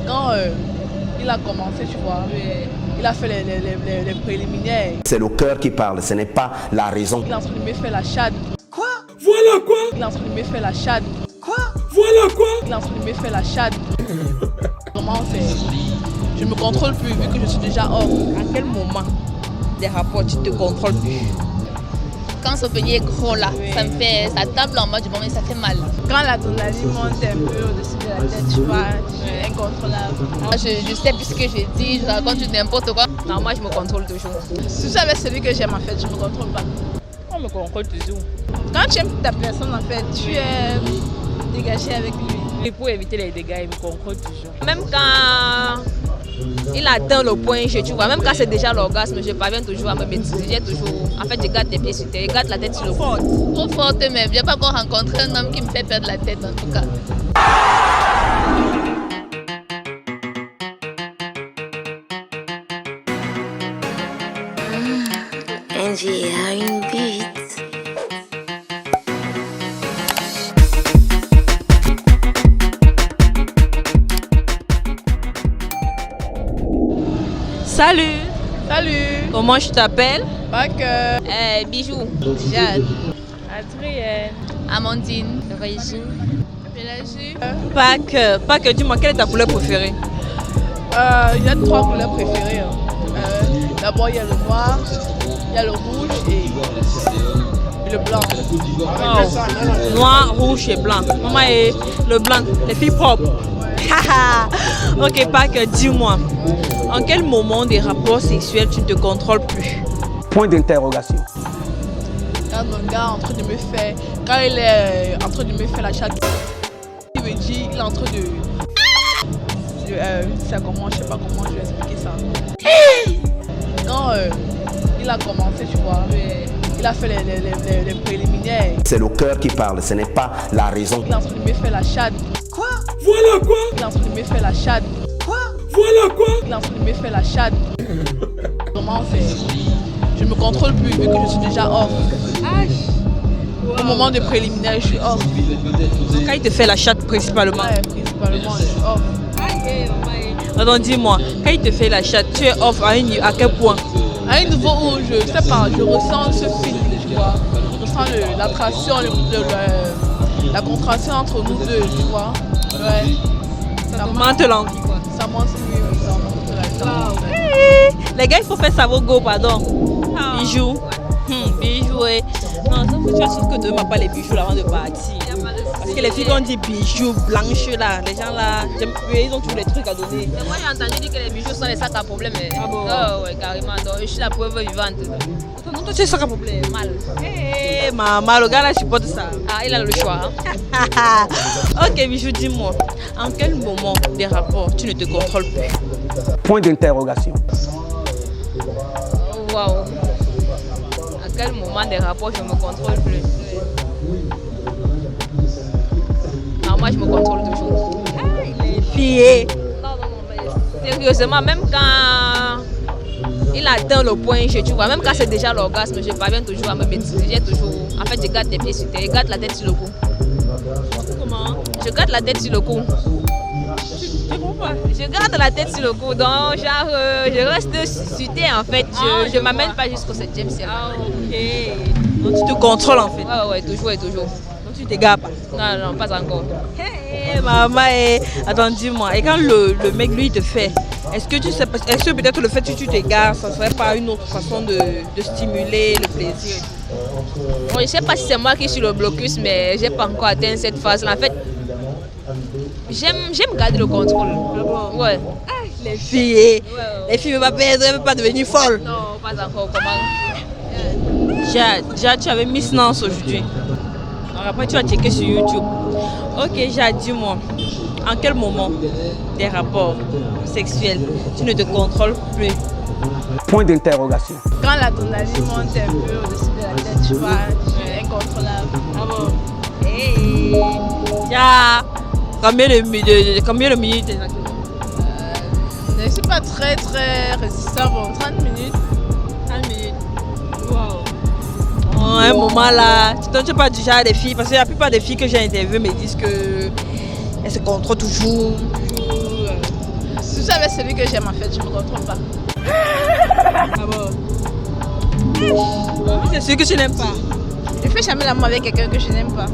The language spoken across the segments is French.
Quand il a commencé, tu vois, il a fait les préliminaires. C'est le cœur qui parle, ce n'est pas la raison. Il est en train de me faire la chade. Quoi? Voilà quoi? Il est en train de me faire la chade. Quoi? Voilà quoi? Il est en train de me faire la chade. Comment c'est? Je me contrôle plus vu que je suis déjà hors. À quel moment des rapports tu te contrôles plus? Quand ce panier est gros là, ça me fait, ça tape en bas du moment et ça fait mal. Quand l'adrénaline monte un peu au-dessus de la tête, tu vois, je suis incontrôlable. Je sais plus ce que j'ai dit, je raconte n'importe quoi. Non, moi je me contrôle toujours. Surtout avec celui que j'aime en fait, je me contrôle pas. On me contrôle toujours. Quand tu aimes ta personne en fait, tu es dégagé avec lui. Et pour éviter les dégâts, il me contrôle toujours. Même quand il atteint le point G, tu vois, même quand c'est déjà l'orgasme, je parviens toujours à me maîtriser. J'ai toujours, en fait, je garde les pieds sur terre, je garde la tête sur le fond. Trop forte même, je n'ai pas encore rencontré un homme qui me fait perdre la tête en tout cas. Angie a une bite. Salut! Salut! Comment je t'appelle? Pas que. Bijou, Jade, Adrienne. Amandine, Régine. Pélagie. Pas que, dis-moi, quelle est ta couleur préférée? J'ai 3 couleurs préférées. D'abord, il y a le noir, il y a le rouge et le blanc. Oh. Noir, rouge et blanc. Maman est le blanc, les filles propres. Ok, pas que, dis-moi, en quel moment des rapports sexuels tu ne te contrôles plus? Point d'interrogation. Quand mon gars est en train de me faire, quand il est en train de me faire la chatte, il me dit, il est en train de... c'est comment, je sais pas comment je vais expliquer ça. Quand il a commencé, tu vois, il a fait les préliminaires. C'est le cœur qui parle, ce n'est pas la raison. Il est en train de me faire la chade. Quoi? Voilà quoi? Il est en train de me faire la chade. Quoi? Voilà quoi? Il est en train de me faire la chade. Comment c'est? Je me contrôle plus vu que je suis déjà off. Au moment de préliminaire, je suis off. Quand il te fait la chatte principalement? Ouais, principalement, je suis off. Attends, dis-moi, quand il te fait la chatte, tu es off à quel point? À un niveau où je sais pas, je ressens ce feeling, tu vois. Je ressens l'attraction, la contraction entre nous deux, tu vois. Ouais. Ça Monte l'envie quoi. Ça monte mieux, ça monte la Les gars, il faut faire ça vos go, pardon. Bijoux. Bijoux, ouais. Non, tu as sûr que demain pas les bijoux là avant de partir. Parce que les filles ont dit bijoux blanches là, les gens là, ils ont tous les trucs à donner. Mais moi j'ai entendu dire que les bijoux sont les sacs à problème. Ah bon? Oh ouais, carrément. Donc je suis la preuve vivante. Non, toi tu es ça un problème. Mal. Maman, le gars là supporte ça. Ah, il a le choix. Hein. Ok, Bijoux, dis-moi, en quel moment des rapports tu ne te contrôles plus? Point d'interrogation. Waouh. À quel moment des rapports je me contrôle plus? Non, moi je me contrôle toujours. Les filles. Mais sérieusement, même quand il atteint le point G, tu vois, même quand c'est déjà l'orgasme, je parviens toujours à me maîtriser. J'ai toujours, en fait, je garde les pieds sur terre, je garde la tête sur le cou. Comment? Je garde la tête sur le cou. Tu comprends? Je garde la tête sur le cou, donc genre, je reste sur terre en fait. Je m'amène pas jusqu'au 7e ciel. Ah, ok. Donc tu te contrôles en fait. Ouais, toujours et toujours. Donc tu t'égares pas. Non, pas encore. Hey, maman, attends, dis-moi, et quand le mec lui te fait, est-ce que tu sais, est-ce que peut-être le fait que tu t'égares, ça serait pas une autre façon de stimuler le plaisir? Bon, je sais pas si c'est moi qui suis le blocus, mais j'ai pas encore atteint cette phase-là. En fait, j'aime garder le contrôle. Ah bon? Ouais. Les filles, les filles ne vont pas devenir folles. Non, pas encore. Comment? Jade, tu avais Miss Nance aujourd'hui. Alors après, tu vas checker sur YouTube. Ok, Jade, dis-moi, en quel moment des rapports sexuels tu ne te contrôles plus? Point d'interrogation. Quand l'adrénaline monte un peu au-dessus de la tête, tu vois, je suis incontrôlable. Ah bon? Hey. Ya, combien de minutes exactement? Je ne suis pas très résistant, bon, 30 minutes. 30 minutes. Wow. Un moment là, tu pas du genre des filles, parce que la plupart des filles que j'ai interviewées me disent que elles se contrôlent toujours. celui que j'aime en fait, je me contrôle pas. Ah bon? C'est celui que tu n'aimes pas. Je fais jamais l'amour avec quelqu'un que je n'aime pas.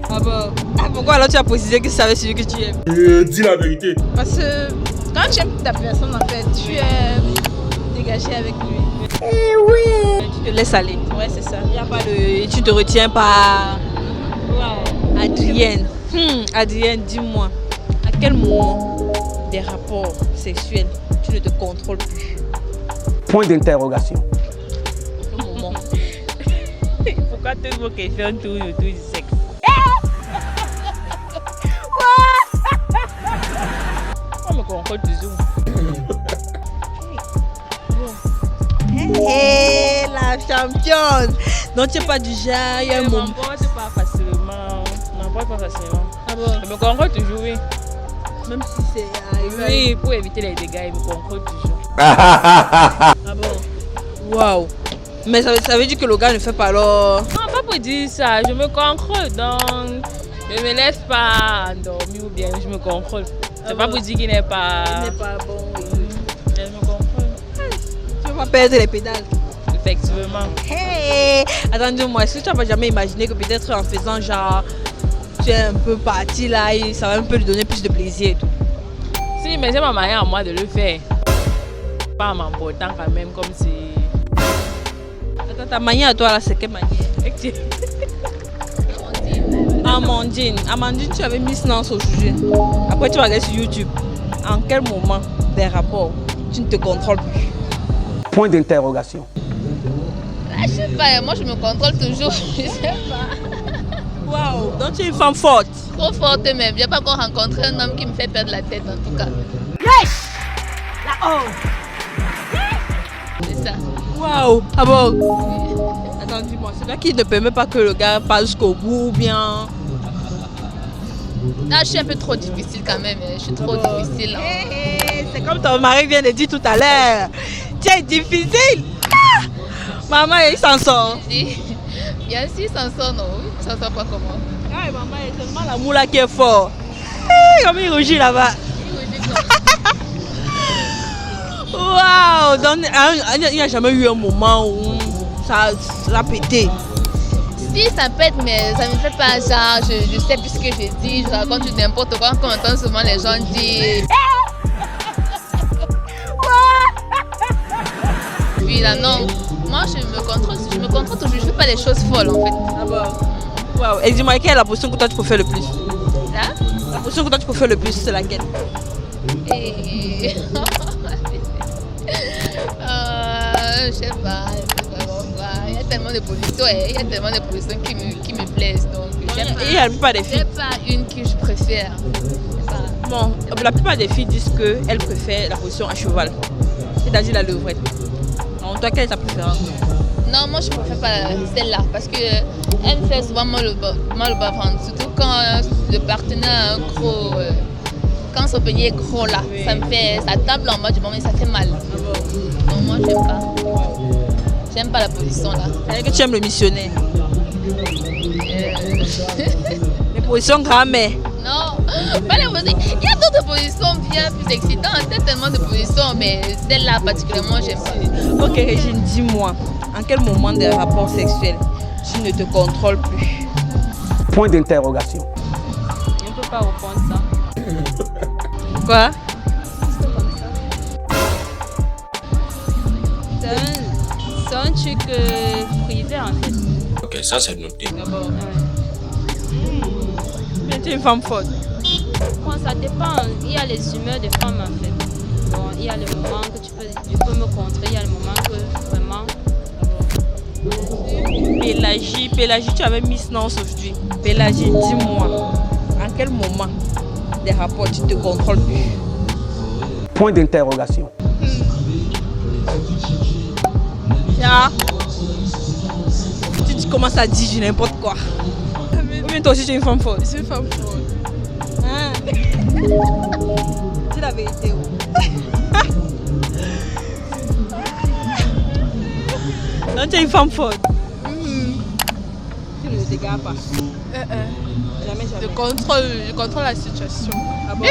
Ah bon? Ah, pourquoi alors tu as précisé que c'est avec celui que tu aimes? Dis la vérité. Parce que quand tu aimes ta personne en fait, tu es dégagé avec lui. Tu te laisses aller. Ouais, c'est ça. Y a pas de... Tu te retiens pas. Wow. Adrienne. Adrienne, dis-moi, à quel moment des rapports sexuels tu ne te contrôles plus? Point d'interrogation. À quel moment? Pourquoi toutes vos questions tournent autour du sexe? On me contrôle toujours. Hé, la championne! Donc tu n'es pas du genre, il y a un moment. Je m'emporte pas facilement. Je m'emporte pas facilement. Ah bon? Je me contrôle toujours, oui. Même si c'est arrivé. Oui, pour éviter les dégâts, je me contrôle toujours. Ah bon? Waouh! Mais ça veut dire que le gars ne fait pas alors. Non, pas pour dire ça. Je me contrôle, donc je me laisse pas endormir ou bien je me contrôle. C'est pas pour dire qu'il n'est pas... Il n'est pas bon. Je me contrôle. Tu vas perdre les pédales. Effectivement. Hey! Attends-moi, est-ce que tu n'as jamais imaginé que peut-être en faisant genre, tu es un peu parti là et ça va un peu lui donner plus de plaisir et tout? Si, mais c'est ma manière à moi de le faire. Pas en m'emportant quand même, comme si... Attends, ta manière à toi là, c'est quelle manière? Amandine. Amandine, tu avais mis silence au sujet. Après, tu vas aller sur YouTube. En quel moment des rapports, tu ne te contrôles plus? Point d'interrogation. Je sais pas, moi je me contrôle toujours, je sais pas. Waouh, donc tu es une femme forte. Trop forte même, j'ai pas encore rencontré un homme qui me fait perdre la tête en tout cas. C'est ça. Waouh, ah bon? Attends, dis-moi, c'est là qui ne permet pas que le gars passe jusqu'au bout ou bien... Là, je suis un peu trop difficile quand même, je suis trop difficile. Hein. C'est comme ton mari vient de dire tout à l'heure. Tu es difficile. Ah! Maman, il s'en sort. Si. Bien sûr, il s'en sort, non? Il s'en sort pas comment? Ah, maman, c'est seulement la moula qui est fort. Hey, comme il rougit là-bas. Waouh! Donc, il n'y a jamais eu un moment où ça a pété. Si, ça pète, mais ça ne me fait pas genre, je sais plus ce que je dis, je raconte n'importe quoi, quand on entend souvent les gens dire. Puis là, non, moi je me contrôle toujours, je ne fais pas des choses folles en fait. Ah bon? Waouh! Et dis-moi, quelle est la position que toi tu préfères le plus? Là? La position que toi tu préfères le plus, c'est laquelle? Et... je sais pas. Il y a tellement de positions, il y a tellement de positions qui me plaisent. Donc, Il y a la plupart des filles. j'ai pas une que je préfère. Bon, la plupart des filles disent qu'elles préfèrent la position à cheval, c'est-à-dire la levrette. En toi, quelle est ta préférence? Non, moi je préfère pas celle-là parce que elle me fait souvent mal au bas-ventre. Surtout quand le partenaire a un gros. Quand son panier est gros là, oui. Ça tape en bas du moment et ça fait mal. Donc moi j'aime pas. J'aime pas la position là. C'est-à-dire que tu aimes le missionnaire. Les positions grand-mère. Non, pas les positions. Il y a d'autres positions bien plus excitantes. Il y a tellement de positions, mais celle-là particulièrement j'aime pas. Ok Régine, dis-moi, en quel moment des rapports sexuels tu ne te contrôles plus? Point d'interrogation. Je ne peux pas répondre ça. Quoi? C'est un truc privé en fait. Ok, ça c'est noté. D'abord, Mais tu es une femme forte. Bon, ça dépend. Il y a les humeurs des femmes en fait. Bon, il y a les moments que tu peux me contrer, il y a les moments que vraiment. Pélagie, tu avais mis silence aujourd'hui. Pélagie, dis-moi, en quel moment des rapports tu te contrôles plus? Point d'interrogation. Yeah. Tu commences à dire n'importe quoi. Mais toi aussi tu es une femme forte. Je suis une femme forte. Ah. Dis la vérité. Donc tu es une femme forte. Tu ne t'égares pas. Jamais. Je contrôle la situation. Ah bon?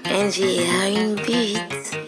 Angie a une bite.